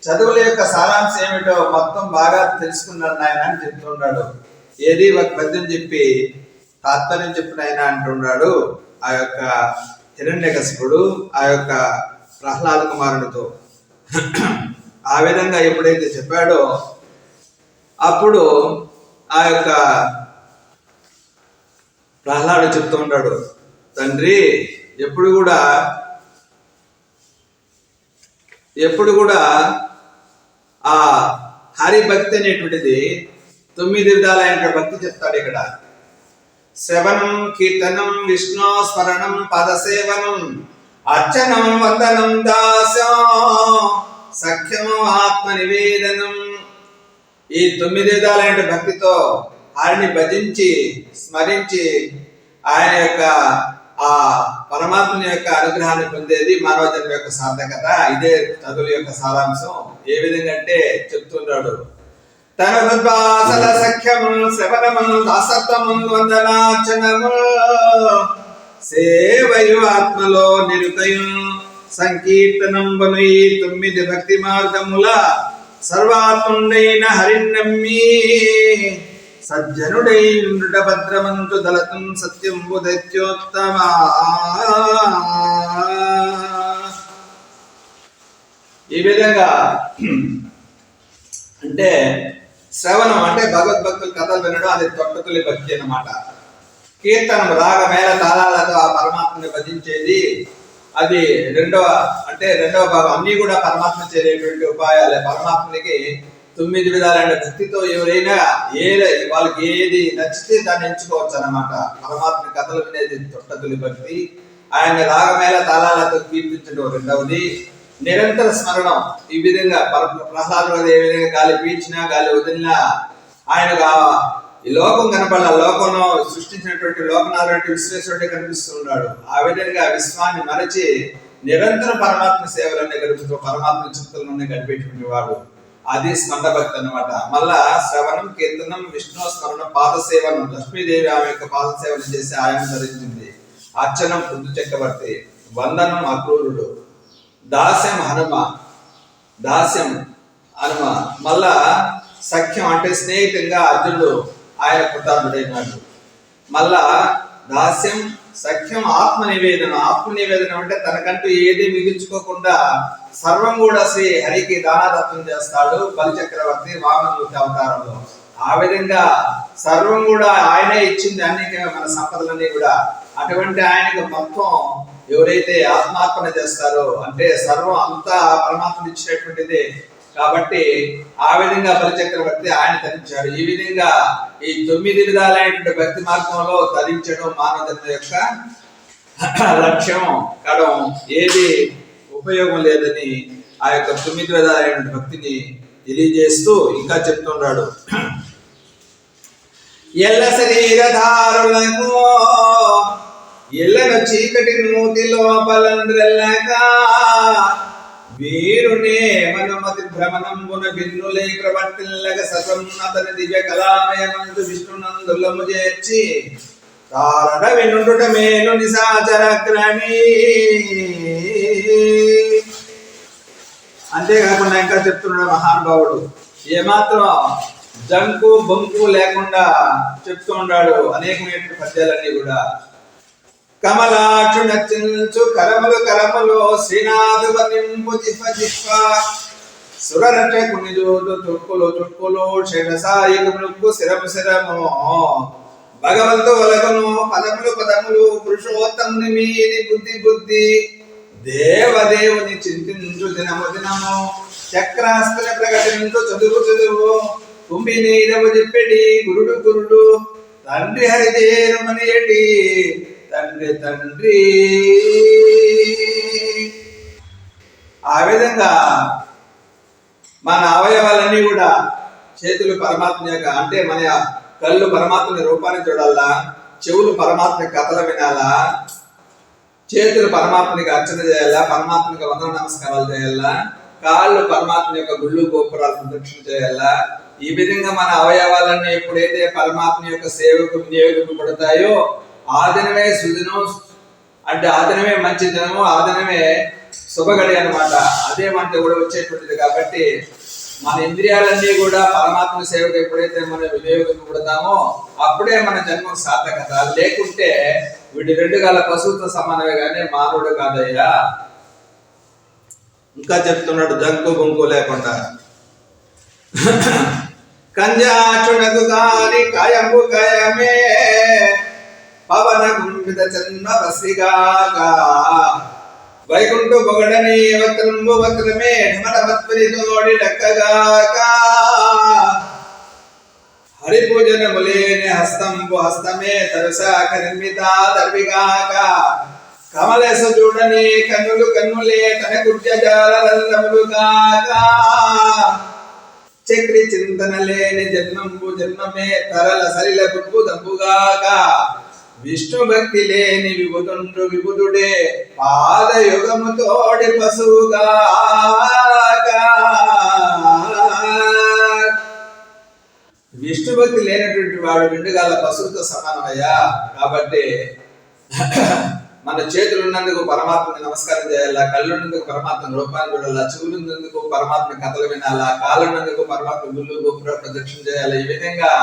చదువుల యొక్క సారాంశం ఏమిటో మొత్తం బాగా తెలుసుకున్నాడు నాయన అని చెప్తున్నాడు. ఏది ఒక పద్యం చెప్పి తాత్పర్యం చెప్పిన ఆయన అంటున్నాడు ఆ యొక్క హిరణ్యకశిపుడు ఆ యొక్క ప్రహ్లాద కుమారుడితో. ఆ విధంగా ఎప్పుడైతే చెప్పాడో అప్పుడు ఆ యొక్క ప్రహ్లాడు చెప్తూ ఉంటాడు, తండ్రి ఎప్పుడు కూడా ఆ హరిభక్తి అనేటువంటిది 9 విధాలైన భక్తి చెప్తాడు ఇక్కడ. శ్రవణం, కీర్తనం, విష్ణు స్మరణం, పదసేవనం, అర్చనం, వందనం, దాస్యం, సఖ్యం, ఆత్మ నివేదనం. ఈ 9 విధాలైన భక్తితో ఆయన్ని భజించి స్మరించి ఆయన యొక్క ఆ పరమాత్మ యొక్క అనుగ్రహాన్ని పొందేది మానవ జన్మ యొక్క సార్థకత. ఇదే చదువుల యొక్క సారాంశం. ఏ విధంగా అంటే చెప్తున్నాడు, తన హృద్వాసల సఖ్యము, శ్రవణము, దాసత్వము, వందనార్చనము, సేవయు ఆత్మలో నిరుతయు, సంకీర్తనం వను ఈ 9 భక్తి మార్గముల సర్వాత్ముడైన హరిన్నమ్మి సజ్జనుడై ఉండుట భద్రమంతు దళతం సత్యంబు దైత్యోత్తమ. ఈ విధంగా అంటే శ్రవణం అంటే భగవద్భక్తుల కథలు వినడం, అది తొట్టతులి భక్తి అన్నమాట. కీర్తనం రాగ మేళ తాళాలతో ఆ పరమాత్మని భజించేది, అది రెండవ భాగం. అన్ని కూడా పరమాత్మ చేరేటువంటి ఉపాయాలే. పరమాత్మనికి 9 విధాలైన భక్తితో ఎవరైనా వాళ్ళకి ఏది నచ్చితే దాన్ని ఎంచుకోవచ్చు అన్నమాట. పరమాత్మ కథలు వినేది తొట్టతులి భక్తి. ఆయన రాగమేళ తాళాలతో కీర్తించడం రెండవది. నిరంతర స్మరణం. ఈ విధంగా ప్రహ్లాదుడు ఏ విధంగా గాలి పీల్చినా గాలి వదిలినా ఆయనకు ఈ లోకం కనపడాల, లోకంలో సృష్టించినటువంటి లోకనాథుడు విశ్వేశ్వరుడే కనిపిస్తున్నాడు. ఆ విధంగా విశ్వాన్ని మరచి నిరంతరం పరమాత్మ సేవలన్నీ గడుపుతూ పరమాత్మ చింతలలోనే గడిపేటువంటి వాడు. అది స్మరణ భక్తి అన్నమాట. మళ్ళా శ్రవణం, కీర్తనం, విష్ణు స్మరణం, పాదసేవనం. లక్ష్మీదేవి ఆమె యొక్క పాదసేవనం చేసి ఆయన ధరించింది. అర్చనం బుద్ధు చక్రవర్తి, వందనం అక్రూరుడు, దాస్యం హనుమ. మళ్ళా సఖ్యం అంటే స్నేహితంగా అర్జునుడు ఆయన కృతార్థుడైనాడు. మళ్ళా దాస్యం, సఖ్యం, ఆత్మ నివేదనం. ఆత్మ నివేదనం అంటే తనకంటూ ఏది మిగిల్చుకోకుండా సర్వం కూడా శ్రీ హరికి దానాదత్తం చేస్తాడు బలిచక్రవర్తి వామనమూర్తి అవతారంలో. ఆ విధంగా సర్వం కూడా ఆయనే ఇచ్చింది, అన్ని మన సంపదలన్నీ కూడా. అటువంటి ఆయనకు మొత్తం ఎవరైతే ఆత్మార్పణ చేస్తారో అంటే సర్వం అంతా పరమాత్మ ఇచ్చినటువంటిది కాబట్టి ఆ విధంగా బలిచక్రవర్తి ఆయన ధరించాడు. ఈ విధంగా ఈ 9 విధాలైనటువంటి భక్తి మార్గంలో ధరించడం మానవ జన్మ యొక్క లక్ష్యం కావడం ఏది ఉపయోగం లేదని ఆ యొక్క 9 విధాలైన భక్తిని తెలియజేస్తూ ఇంకా చెప్తున్నాడు. ఎల్ల శరీరధారులకు ఎల్లను చీకటి నూతి లోపలంద్రెల్లక వీరునే మనుమతి భ్రమణంబున బిన్నులై ప్రవర్తిల్లక సర్వం అతని దివ్య కళామయమందు విష్ణునందులము చేర్చి కారణ వినుట మేలు నిశాచరగ్రణి. అంతేకాకుండా ఇంకా చెప్తున్నాడు మహానుభావుడు, ఏమాత్రం జంకు బొంకు లేకుండా చెప్తూ ఉన్నాడు అనేకమైన పద్యాలన్నీ కూడా. కమలాక్షు నచ్చించు కరములు శ్రీనాథు వర్ణింపు జిహ్వ సురరక్షకుని జోదు చుక్కులు శేషసాయికు శిరము భగవంతు వలగను పదములు పురుషోత్తముని మీది బుద్ధి దేవదేవుని చింతించు దినము చక్రాస్త్ర ప్రకటించు చదువు కుంభి నీరము చెప్పెడి గురుడు తండ్రి హరిదేరుమనియటి తండ్రి. ఆ విధంగా మన అవయవాలన్నీ కూడా చేతులు పరమాత్మ యొక్క అంటే మన కళ్ళు పరమాత్మని రూపాన్ని చూడాలా, చెవులు పరమాత్మ కథలు వినాలా, చేతులు పరమాత్మనికి అర్చన చేయాలా, పరమాత్మకి వందన నమస్కారాలు చేయాలా, కాళ్ళు పరమాత్మ యొక్క గుళ్ళు గోపురాలు ప్రదక్షిణ చేయాలా. ఈ విధంగా మన అవయవాలన్నీ ఎప్పుడైతే పరమాత్మ యొక్క సేవకు వినియోగింపబడతాయో ఆ దినమే సుదినం అంటే ఆ దినమే మంచి దినము, ఆ దినమే శుభగడి అన్నమాట. అదే మనకి కూడా వచ్చేటువంటిది. కాబట్టి మన ఇంద్రియాలన్నీ కూడా పరమాత్మ సేవకు ఎప్పుడైతే మనం వినియోగింపబడతామో అప్పుడే మన జన్మ సార్థకత. లేకుంటే వీటి రెండు గాల పశువుతో సమానమే కానీ మానవుడు కాదయ్యా. ఇంకా చెప్తున్నాడు జంకు గుంకు లేకుండా. కంజాచునకు కాని కాయము కాయమే పవన గుంపిత చన్న బసిగాగా వైకుంఠ పొగడని వక్రంబు వక్రమే ఢమట మత్పరి తోడి డక్కగాక హరిపూజనములేని హస్తంబు హస్తమే తరుసాక నిర్మిత దర్విగాక కమలేశ చూడని కన్నులు కన్నులే తన కుర్జాలములు కాక చక్రి చింతన లేని జన్మంబు జన్మమే తరల సలిల బుబ్బు దంపుగాక విష్ణు భక్తి లేని విభుదుండు విభుదుడే పాదయుగము తోడి పశువుగాక. విష్ణు భక్తి లేనటువంటి వాడు వెండుగాల పశువుతో సమానమయ్యా. కాబట్టి మన చేతులు ఉన్నందుకు పరమాత్మని నమస్కారం చేయాలా, కళ్ళున్నందుకు పరమాత్మ రూపాన్ని చూడాలా, చెవులున్నందుకు పరమాత్మ కథలు వినాలా, కాళ్ళున్నందుకు పరమాత్మ గుళ్ళు గోపుర ప్రదక్షిణ చేయాలి. ఈ విధంగా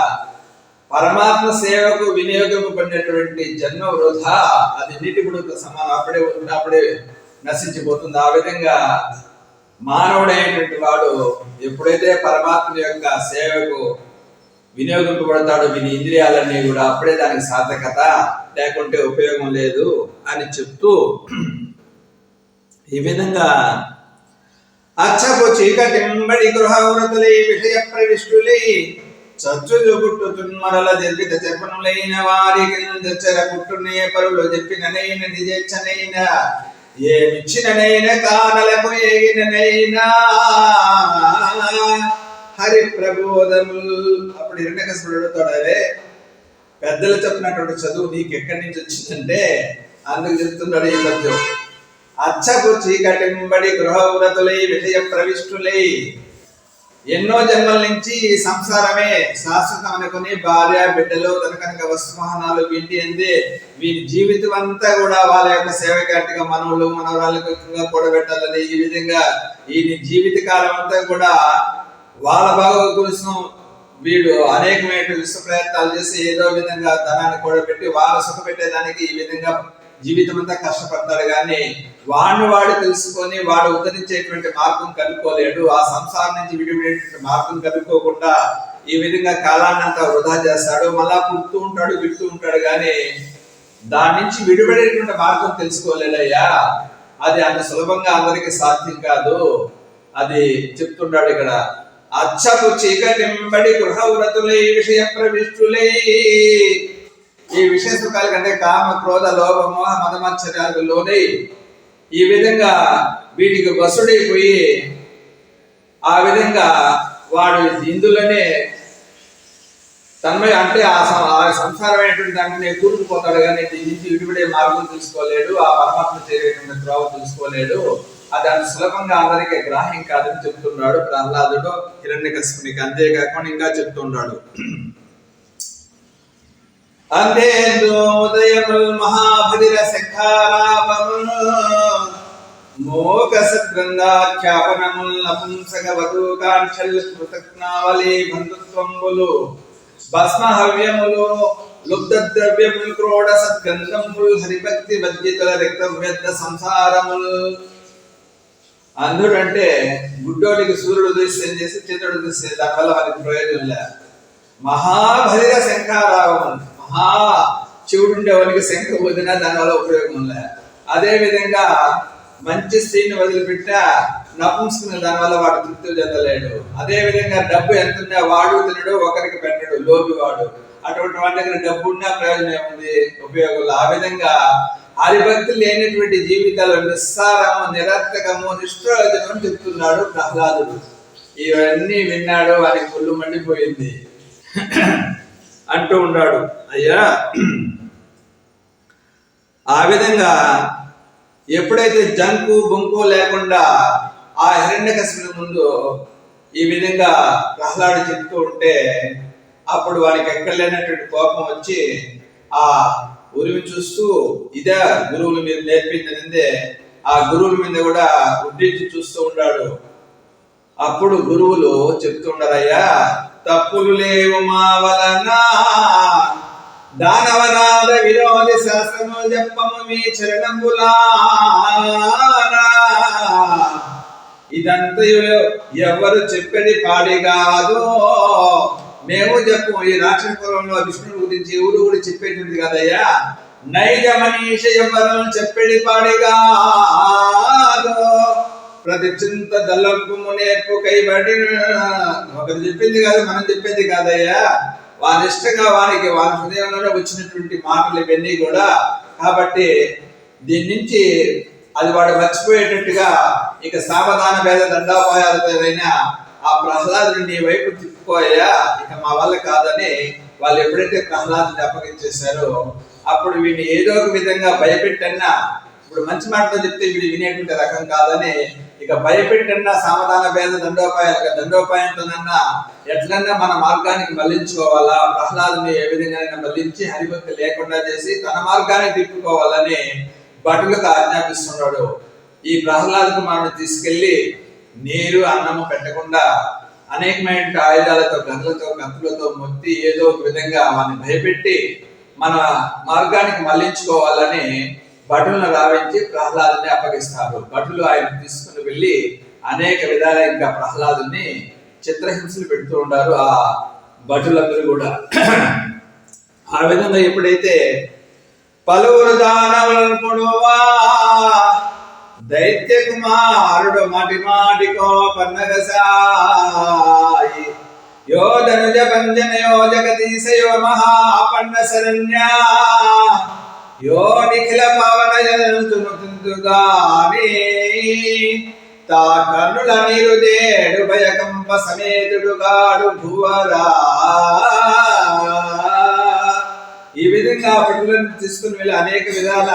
పరమాత్మ సేవకు వినియోగింపబడినటువంటి జన్మ వృధా, అది నీటి బుడగతో సమానం. అప్పుడే అప్పుడే నశించిపోతుంది. ఆ విధంగా మానవుడైనటువంటి వాడు ఎప్పుడైతే పరమాత్మ యొక్క సేవకు వినియోగింపబడతాడు వీని ఇంద్రియాలన్నీ కూడా, అప్పుడే దానికి సార్థకత, లేకుంటే ఉపయోగం లేదు అని చెప్తూ ఈ విధంగా అచ్చపు చీకటింబడి గృహవ్రతులై విషయ ప్రవిష్టులై చచ్చులు పుట్టుతున్మరల చెప్పిత చెప్పనులైన వారికి చచ్చర పుట్టునే పరులు చెప్పిననైన నిజచ్చనైన ఏమిచ్చిననైన కానలకు ఏగిననైనా హరి ప్రబోధములు. అప్పుడు హిరణ్యకశిపుడు అడుగుతాడే, పెద్దలు చెప్పినటువంటి చదువు నీకు ఎక్కడి నుంచి వచ్చిందంటే అందుకు చెప్తున్నాడు ఈ పద్యం. అచ్చపు చీకటింబడి గృహవ్రతులై విషయ ప్రవిష్టులై, ఎన్నో జన్మల నుంచి ఈ సంసారమే శాశ్వతం అనుకుని భార్య బిడ్డలు తనకనక వస్తువాహనాలు వీటి అందే వీరి జీవితం అంతా కూడా వాళ్ళ యొక్క సేవకాటిగా మనవులు మనవరాలకు కూడబెట్టాలని ఈ విధంగా ఈ జీవిత కాలం అంతా కూడా వాళ్ళ బాగా కోసం వీడు అనేకమైన విశ్వ ప్రయత్నాలు చేసి ఏదో విధంగా ధనాన్ని కూడబెట్టి వాళ్ళ సుఖ పెట్టేదానికి ఈ విధంగా జీవితం అంతా కష్టపడతాడు. కానీ వాడు తెలుసుకొని వాడు ఉద్ధరించేటువంటి మార్గం కనుక్కోలేడు. ఆ సంసారం నుంచి విడిపడేటువంటి మార్గం కనుక్కోకుండా ఈ విధంగా కాలాన్ని అంతా వృధా చేస్తాడు. మళ్ళా పుడుతూ ఉంటాడు, విడుతూ ఉంటాడు, కానీ దాని నుంచి విడిపడేటువంటి మార్గం తెలుసుకోలేదయ్యా. అది అంత సులభంగా అందరికీ సాధ్యం కాదు. అది చెప్తున్నాడు ఇక్కడ. అచ్చపు చీకటింబడి గృహవ్రతులై విషయ ప్రవిష్టులై, ఈ విషయ సుఖాల కంటే కామ క్రోధ లోభ మోహ మదమత్సర్యాలకు లోనై ఈ విధంగా వీటికి వసుడైపోయి ఆ విధంగా వాడు ఇందులోనే తన్మయ అంటే ఆ సంసారమైనటువంటి దాంట్లోనే కూరుకుపోతాడు. కానీ దీని నుంచి విడిపడే మార్గం తెలుసుకోలేడు, ఆ పరమాత్మ చేరేటువంటి ద్రోవ తెలుసుకోలేడు. అది అంత సులభంగా అందరికీ గ్రాహ్యం కాదని చెప్తున్నాడు ప్రహ్లాదుడు హిరణ్యకశిపునికి. అంతేకాకుండా ఇంకా చెప్తున్నాడు, అందేందోదయముల్ మహాభదిర శంఖారావముల్ మోక సద్గంధాఖ్యాపనముల్ నపుంసక వధూకాంక్షల్ కృతజ్ఞావళి బంధుత్వంబులు భస్మహవ్యములు లుబ్ధ ద్రవ్యముల్ క్రోడ సద్గంధముల్ హరిభక్తి వద్యతుల రక్తవ్యర్థ సంసారముల్. అంధుడు అంటే గుడ్డోడికి సూర్యుడు దృశ్యం చేసి చంద్రుడు దృశ్యం, దానివల్ల వారికి ప్రయోజనం లే. మహాభదిర శంఖారావం, మహా శివుడు ఉండేవానికి శంఖ వదిన దానివల్ల ఉపయోగం లే. అదే విధంగా మంచి స్త్రీని వదిలిపెట్ట నపుంసుకునే దానివల్ల వాడు తృప్తి చెందలేడు. అదే విధంగా డబ్బు ఎంత ఉన్నా వాడు తినడు, ఒకరికి పెట్టడు, లోబి వాడు. అటువంటి వాటి దగ్గర డబ్బు ఉన్నా ప్రయోజనం ఏముంది, ఉపయోగం. ఆ విధంగా హరిభక్తి లేనటువంటి జీవితాలు నిస్సారము, నిరర్థకము, నిష్ప్రయోజనం చెప్తున్నాడు ప్రహ్లాదుడు. ఇవన్నీ విన్నాడు, వారికి ఒళ్ళు మండిపోయింది అంటూ ఉన్నాడు. అయ్యా, ఆ విధంగా ఎప్పుడైతే జంకు బొంకు లేకుండా ఆ హిరణ్యకశిపుని ముందు ఈ విధంగా ప్రహ్లాడు చెప్తూ ఉంటే అప్పుడు వానికి ఎక్కడ లేనటువంటి కోపం వచ్చి ఆ ఉరిమి చూస్తూ, ఇదే గురువులు మీరు నేర్పించిందే ఆ గురువుల మీద కూడా ఉద్దేశించి చూస్తూ ఉన్నాడు. అప్పుడు గురువులు చెప్తుండరయ్యా, తప్పులు లేవు మా వలన, దానవనాద విరోధి శాస్త్రములు చెప్పము మీ చరణంబులా, ఇదంతా ఎవరు చెప్పేది పాడి కాదు, మేము చెప్పు. ఈ రాక్షస కులంలో విష్ణువు గురించి ఎవరు కూడా చెప్పేటుంది కదయ్యా, నైజ మనీష ఎవరు చెప్పేది పాడి కాదు, ప్రతి చింత దళపు నేర్పు కైబడి. ఒకరు చెప్పింది కాదు, మనం చెప్పేది కాదయ్యా, వాని ఇష్టంగా వానికి వాని హృదయంలో వచ్చినటువంటి మాటలు ఇవన్నీ కూడా. కాబట్టి దీని నుంచి అది వాడు మర్చిపోయేటట్టుగా ఇక సావధాన భేద దండాపాయాలతోనైనా ఆ ప్రహ్లాదుని నీ వైపు తిప్పుకోయా, ఇక మా వల్ల కాదని వాళ్ళు ఎప్పుడైతే ప్రహ్లాదుని అప్పగించేశారో అప్పుడు వీడిని ఏదో ఒక విధంగా భయపెట్టన్నా, ఇప్పుడు మంచి మాటతో చెప్తే వీడు వినేటువంటి రకం కాదని ఇక భయపెట్టన్నా సావధాన భేద దండోపాయంతోనన్నా ఎట్లన్నా మన మార్గానికి మళ్లించుకోవాలా, ప్రహ్లాదుని ఏ విధంగా మళ్లించి హరిభక్తి లేకుండా చేసి తన మార్గాన్ని తిప్పుకోవాలని భటులకు ఆజ్ఞాపిస్తున్నాడు. ఈ ప్రహ్లాద కుమారుని తీసుకెళ్లి నీరు అన్నము పెట్టకుండా అనేకమైన ఆయుధాలతో గంటలతో కత్తులతో మొత్తి ఏదో ఒక విధంగా వాడిని భయపెట్టి మన మార్గానికి మళ్లించుకోవాలని భటులను రావించి ప్రహ్లాదుని అప్పగిస్తారు. భటులు ఆయన తీసుకుని వెళ్ళి అనేక విధాల ఇంకా ప్రహ్లాదుని చిత్రహింసలు పెడుతూ ఉంటారు ఆ భటులందరూ కూడా. ఆ విధంగా ఎప్పుడైతే పలువురు దానవులనుకుడువా దైత్య కుమారుడు మాటి మాటికో పన్నగసాయి, యో ధనుజ పంజన యో జగదీశయో మహాపన్న శరణ్యా, యో నిఖిల పవన జంతుగాని, తా కర్ణుల నిరుదేడు భయకంప సమేతుడు గాడు భువరా. ఈ విధంగా పట్టులను తీసుకుని వెళ్ళి అనేక విధాల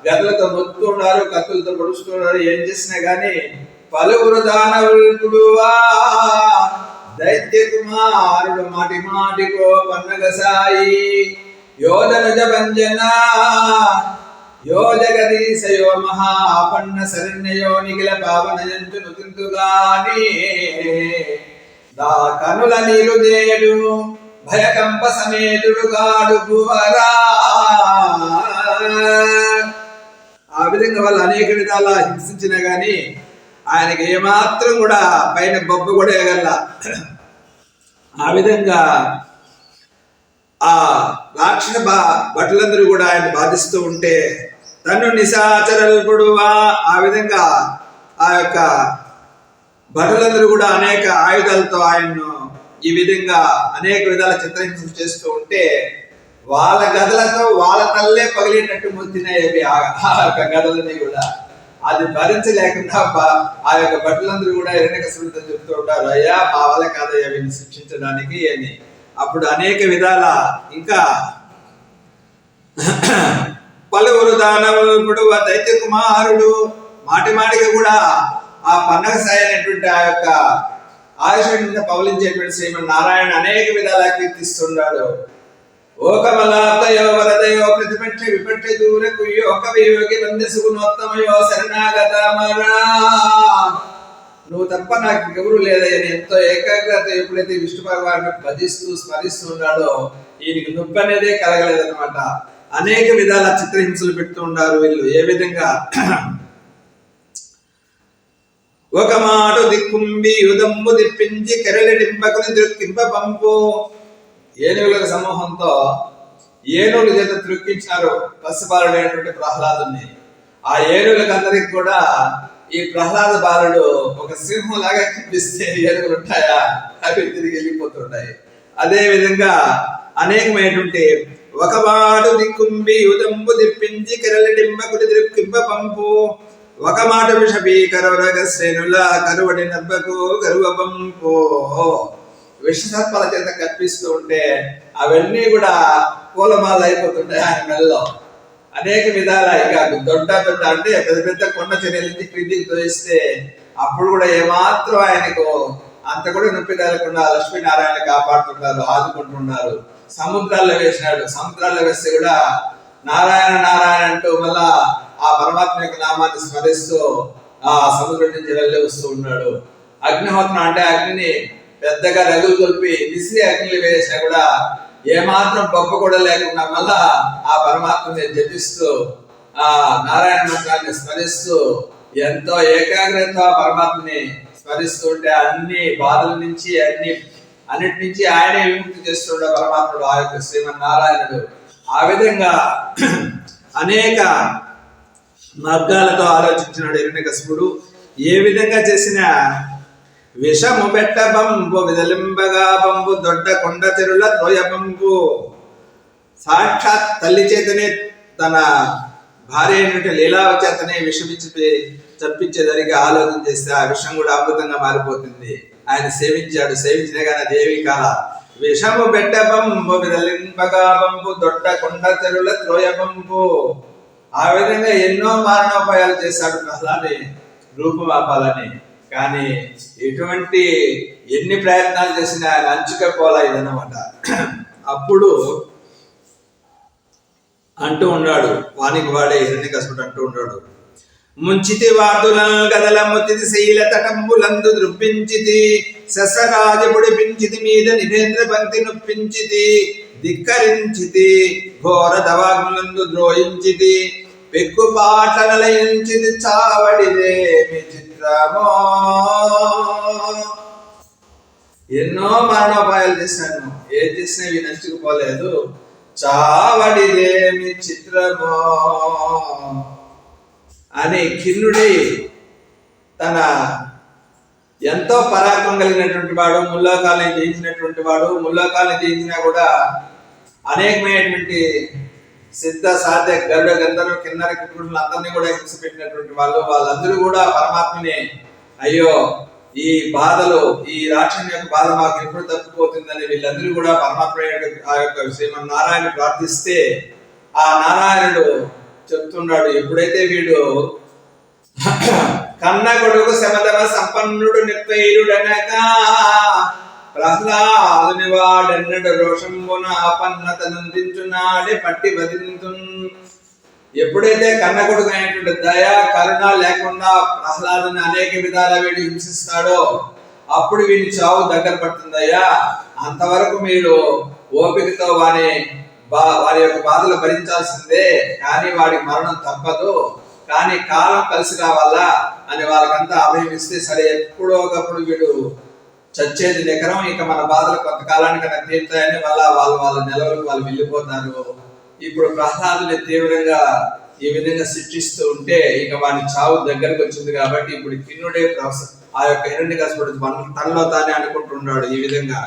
గదలతో మొత్తున్నారు, కత్తులతో పొడుస్తున్నారు. ఏం చేసినా గాని పలువురు దానవుడువా దైత్య కుమారుడు మాటి మాటికో పన్నగసాయి, యోధనుజ భంజన యో జగదీశయో మహాపన్న శరణ్యయో నిఖిల పావన జంతును తింతుగాని, దా కనుల నీరుదేడు భయకంప సమేతుడు గాడు భువరా. ఆ విధంగా వాళ్ళు అనేక విధాల హింసించినా గాని ఆయనకి ఏమాత్రం కూడా పైన బొబ్బ కూడా ఎగల. ఆ విధంగా ఆ రాక్షస భటులందరూ కూడా ఆయన బాధిస్తూ ఉంటే తను నిశాచరల్పుడువా, ఆ విధంగా ఆ యొక్క భటులందరూ కూడా అనేక ఆయుధాలతో ఆయన్ను ఈ విధంగా అనేక విధాల చిత్రహింసలు చేస్తూ ఉంటే వాళ్ళ గదలతో వాళ్ళ తల్లే పగిలేటట్టు ముద్దినాయి ఆ యొక్క గదలని కూడా. అది భరించలేకుండా ఆ యొక్క భటులందరూ కూడా హిరణ్యకశిపుడితో చెప్తూ ఉంటారు, అయ్యా మా వల్ల కాదయ్యా వీడిని శిక్షించడానికి అని. అప్పుడు అనేక విధాల ఇంకా పలువురు దానవుడు దైత్య కుమారుడు మాటి మాటిగా కూడా ఆ పన్నగ సాయి అనేటువంటి ఆ యొక్క ఆయుష్ మీద పవలించేటువంటి శ్రీమన్ నారాయణ అనేక విధాలా కీర్తిస్తున్నాడు. ఓ కమలాతయో వరదయో ప్రతిపక్ష విపక్ష దూర కుయ్యో కవియోగి వందసుగుణోత్తమయో శరణాగత మరా, నువ్వు తప్ప నాకు ఎవరు లేదని ఎంతో ఏకాగ్రత ఎప్పుడైతే విష్ణు భగవాన్ని భజిస్తూ స్మరిస్తూ ఉన్నాడో ఈయనకి నొప్పి అనేదే కలగలేదన్నమాట. అనేక విధాల చిత్రహింసలు పెడుతూ ఉన్నారు వీళ్ళు. ఏ విధంగా ఒక మాట దిక్కుంబి యుధంబు దిప్పించి కెరలి డింపకుని దృక్కింప పంపు, ఏనుగుల సమూహంతో ఏనుగుల చేత త్రుక్కించినారు పసిబాలుడైనటువంటి ప్రహ్లాదుని. ఆ ఏనుగులకు అందరికి కూడా ఈ ప్రహ్లాద బాలుడు ఒక సింహం లాగా కనిపిస్తే ఏనుగులు ఉంటాయా, అవి తిరిగి వెళ్ళిపోతుంటాయి. అదే విధంగా అనేకమైనటువంటి ఒకవాడు దిక్కుంబి యుధంబు దిప్పించి కెరలి డింపకుని దృక్కింప పంపు, ఒక మాట విషభీకరశ్రేణుల కరువడి నర్భకు గరువ పంపు, విషసర్పాల చేత కనిపిస్తూ ఉంటే అవన్నీ కూడా పూలమాలలు అయిపోతుంటాయి ఆయన మెల్లో. అనేక విధాల ఇక దొడ్డ అంటే పెద్ద పెద్ద కొండ చర్యల నుంచి క్రిందికి తోయిస్తే అప్పుడు కూడా ఏమాత్రం ఆయనకు అంత కూడా నొప్పి తగలకుండా లక్ష్మీనారాయణ కాపాడుతున్నారు, ఆదుకుంటున్నారు. సముద్రాల్లో వేసినాడు, సముద్రాల్లో వేస్తే కూడా నారాయణ నారాయణ అంటూ మళ్ళా ఆ పరమాత్మ యొక్క నామాన్ని స్మరిస్తూ ఆ సముద్రం నుంచి వెళ్ళి వస్తూ ఉన్నాడు. అగ్నిహోత్రం అంటే అగ్నిని పెద్దగా రగులు కొలిపి విసిరి అగ్నిలు వేసినా కూడా ఏమాత్రం పప్ప కూడా లేకుండా మళ్ళా ఆ పరమాత్మని జపిస్తూ ఆ నారాయణ మంత్రాన్ని స్మరిస్తూ ఎంతో ఏకాగ్రతతో ఆ పరమాత్మని స్మరిస్తూ ఉంటే అన్ని బాధల నుంచి అన్నిటి నుంచి ఆయనే విముక్తి చేస్తుండే పరమాత్ముడు ఆ యొక్క శ్రీమన్నారాయణుడు. ఆ విధంగా అనేక మార్గాలతో ఆలోచించినాడు హిరణ్యకశిపుడు. ఏ విధంగా చేసినా విషము పెట్ట బంబు విదలింబగా బంబు దొడ్డ కొండ చెరుల త్రోయ బంబు. సాక్షాత్ తల్లి చేతనే తన భార్య అయినటువంటి లీలావ చేతనే విషమిచ్చి చప్పించేదానికి ఆలోచన చేస్తే ఆ విషం కూడా అద్భుతంగా మారిపోతుంది. ఆయన సేవించిన కానీ దేవి కాల విషము పెట్ట బంబు విదలింబగా బంబు దొడ్డ కొండ చెరుల త్రోయ బంబు. ఆ విధంగా ఎన్నో మారణోపాయాలు చేశాడు ప్రహ్లాది రూపం ఆపాలని. కానీ ఎన్ని ప్రయత్నాలు చేసినా ఆయన అంచుకపోలా ఇదన్నమాట. అప్పుడు అంటూ ఉన్నాడు, వానికి వాడే హిరణ్యకశిపుడు అంటూ ఉన్నాడు, ముంచితి వార్దులను గదల ముత్తితి శైల తటంబులందు దృప్పించితి శస్సరాజు పొడిపించితి మీద నివేంద్ర పంక్తి నొప్పించితి ధిక్కరించితి ఘోర దవాగ్నులందు ద్రోహించితి పెక్కు పాటలయించితి చావడిదేమి చిత్రమో. ఎన్నో మరణోపాయాలు చేశాను, ఏది చేసినా ఇవి నంచుకుపోలేదు. చావడిదేమి చిత్రమో అని ఖిన్నుడి తన ఎంతో పరాక్రమం కలిగినటువంటి వాడు, ముల్లోకాలని జయించినటువంటి వాడు. ముల్లోకాలని జయించినా కూడా అనేకమైనటువంటి సిద్ధ సాధ్య గరుడ గంధర్వ కిన్నర కిపురులు అందరినీ కూడా హింస పెట్టినటువంటి వాళ్ళందరూ కూడా పరమాత్మని అయ్యో ఈ బాధలు, ఈ రాక్షని యొక్క బాధ మాకు ఎప్పుడు తప్పిపోతుందని వీళ్ళందరూ కూడా పరమాత్మ ఆ యొక్క శ్రీమన్నారాయణ ప్రార్థిస్తే ఆ నారాయణుడు చెప్తున్నాడు, ఎప్పుడైతే వీడు కన్న కొడుకు శమదమ సంపన్నుడు నిర్వైరుడనగా ప్రహ్లాదుని వాడెన్నడు రోషంబున ఆపన్నతనందించున్నాడే పట్టి వదింతున్. ఎప్పుడైతే కన్న కొడుకు అయినటువంటి దయ కరుణ లేకుండా ప్రహ్లాదుని అనేక విధాల వీడు హింసిస్తాడో అప్పుడు వీడి చావు దగ్గర పడుతుందయ్యా. అంతవరకు మీరు ఓపికతో వారి యొక్క బాధలు భరించాల్సిందే, కానీ వాడికి మరణం తప్పదు, కానీ కాలం కలిసి రావాలా అని వాళ్ళకంతా అభయం ఇస్తే సరే ఎప్పుడో ఒకప్పుడు వీడు చచ్చేది నికరం, ఇక మన బాధలు కొంతకాలానికన్నా తీరుతాయని వాళ్ళ నెలలకు వాళ్ళు వెళ్ళిపోతారు. ఇప్పుడు ప్రహ్లాదుని తీవ్రంగా ఈ విధంగా శిక్షిస్తూ ఉంటే ఇక వాడి చావు దగ్గరకు వచ్చింది కాబట్టి ఇప్పుడు కిన్నుడే ఆ యొక్క హిరణ్యకశిపుడు తనలో తానే అనుకుంటున్నాడు ఈ విధంగా,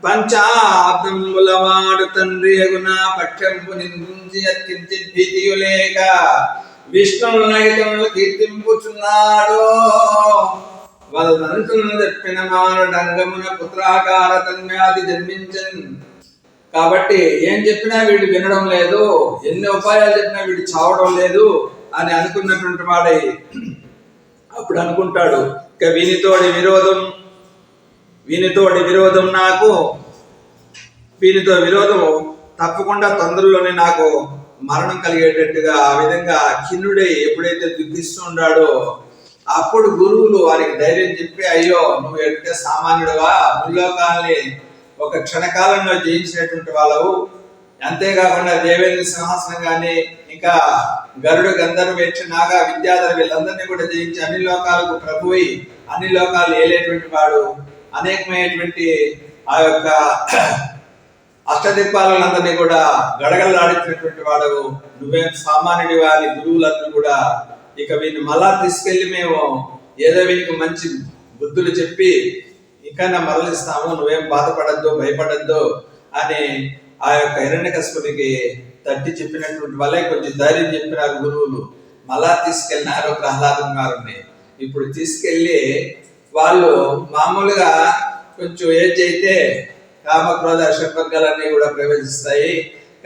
పంచాబ్దములవాడు తండ్రి అగున పక్షంపు నిందించి అత్యంత భీతియు లేక విష్ణువు నైతములు కీర్తింపుచున్నాడు. వదంతులను చెప్పిన మానడంగమున పుత్రాకార తన్వ్యాధి జన్మించన్. కాబట్టి ఏం చెప్పినా వీడు వినడం లేదు, ఎన్ని ఉపాయాలు చెప్పినా వీడు చావడం లేదు అని అనుకున్నటువంటి వాడై అప్పుడు అనుకుంటాడు, ఇక వీనితోడి విరోధం నాకు, వీనితో విరోధం తప్పకుండా తొందరలోనే నాకు మరణం కలిగేటట్టుగా ఆ విధంగా ఖిన్నుడై ఎప్పుడైతే దుఃఖిస్తూ ఉన్నాడో అప్పుడు గురువులు వారికి ధైర్యం చెప్పి, అయ్యో నువ్వు ఎట్టే సామాన్యుడువా, ముల్లోకాల్ని ఒక క్షణకాలంలో జయించినటువంటి వాళ్ళవు, అంతేకాకుండా దేవేంద్ర సింహాసనం గాని ఇంకా గరుడు గంధర్వ యక్ష నాగ విద్యాధర వీళ్ళందరినీ కూడా జయించి అన్ని లోకాలకు ప్రభువై అన్ని లోకాలు ఏలేటువంటి వాడు, అనేకమైనటువంటి ఆ యొక్క అష్టదిక్పాలందరినీ కూడా గడగడలాడించినటువంటి వాడు, నువ్వేం సామాన్యుడి వారి గురువులందరూ కూడా ఇక వీడిని మళ్ళా తీసుకెళ్లి మేము ఏదో వీనికి మంచి బుద్ధులు చెప్పి ఇంకా మరలిస్తాము, నువ్వేం బాధపడద్దు భయపడద్దు అని ఆ యొక్క హిరణ్యకశిపునికి తట్టి చెప్పినటువంటి వాళ్ళే కొంచెం ధైర్యం చెప్పినారు గురువులు. మళ్ళా తీసుకెళ్ళినారు ప్రహ్లాదం గారిని. ఇప్పుడు తీసుకెళ్లి వాళ్ళు మామూలుగా కొంచెం ఏజ్ అయితే కామక్రోధ షడ్వర్గాలన్నీ కూడా ప్రవేశిస్తాయి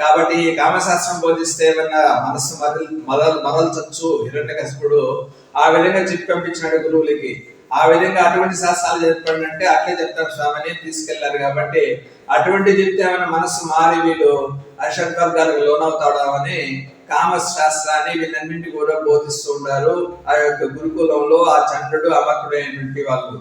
కాబట్టి కామశాస్త్రం బోధిస్తే ఏమన్నా మనస్సు మరల్చచ్చు హిరణ్యకశిపుడు. ఆ విధంగా చెప్పి పంపించినాడు గురువులకి. ఆ విధంగా అటువంటి శాస్త్రాలు చెప్పండి అంటే అట్లే చెప్తారు స్వామిని తీసుకెళ్లారు కాబట్టి అటువంటి చెప్తే ఏమైనా మనస్సు మారి వీడు అషడ్వర్గాలకు లోనవుతాడా అని కామర్స్ శాస్త్రాన్ని వీళ్ళన్నింటి కూడా బోధిస్తూ ఉంటారు. ఆ యొక్క గురుకులంలో ఆ చంద్రుడు అమర్తుడైనటువంటి వాళ్ళు